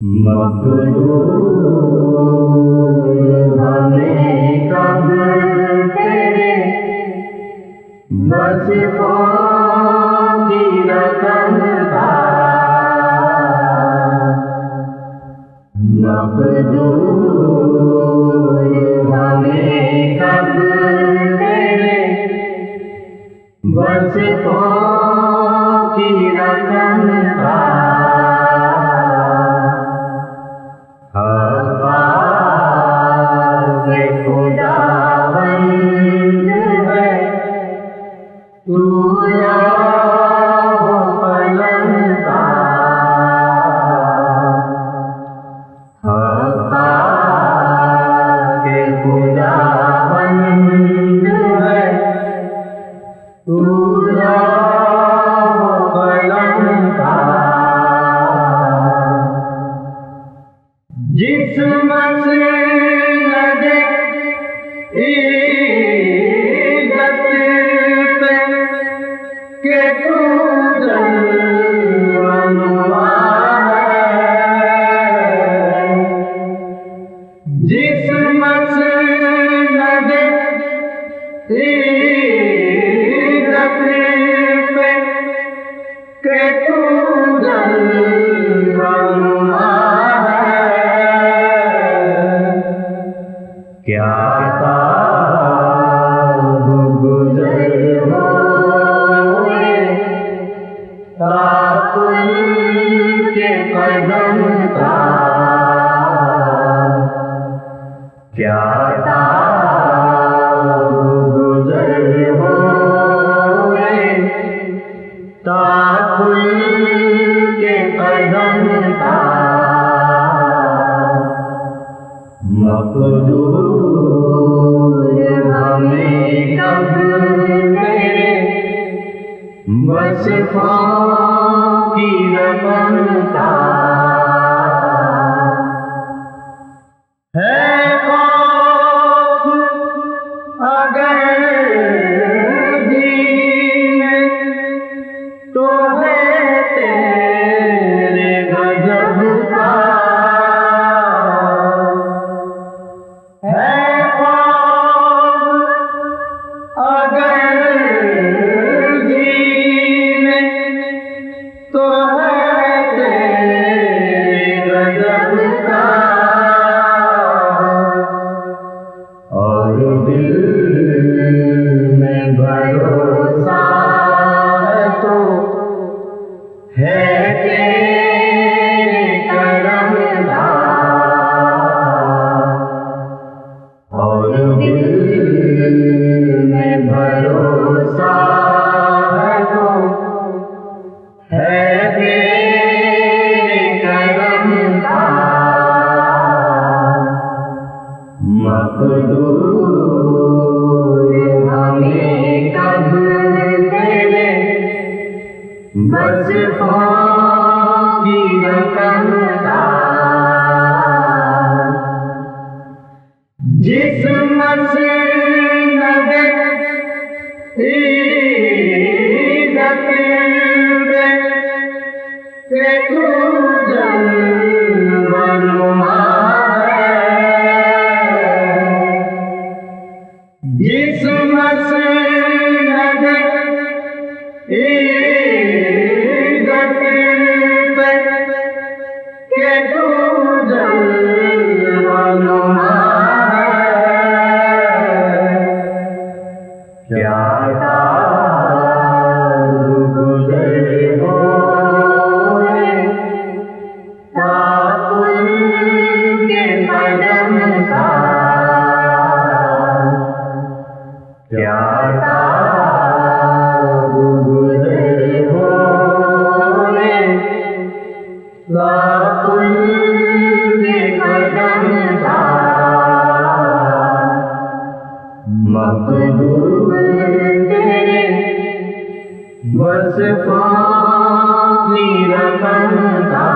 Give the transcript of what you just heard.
मखदूम हमें कब तेरे वसिफ़ों की रकम था। मखदूम हमें कब तेरे वसिफ़ों की रकम था। खुदावंद है तू लौह कलम का, के खुदावंद है तू लौह कलम का। जिस्म से इज़्ज़त पे के तू जलवा है। जिस्म से न दे इज़्ज़त पे के तू जलवा है। क्या के कदम का, क्या गुज़र होए ताकुल के कदम का। मखदूम हमें कब तेरे वसिफ़ों की रकम का। है खौफ अगर जीने तो है तेरे गज़ब का। है खौफ अगर तो है तेरे गज़ब का। और दिल में भरोसा है तो है तेरे करम का। और दिल में भरोसा है तो है तेरे करम का। मखदूम हमें कब तेरे वसिफ़ों की रकम का। जिस्म से न दे इज़्ज़त के तू जलवा है। जिस्म से न दे इज़्ज़त के तू जलवा है। क्या क्या गुज़र होए लाकुल के कदम का। मखदूम तेरे वसिफ़ों की रकम का।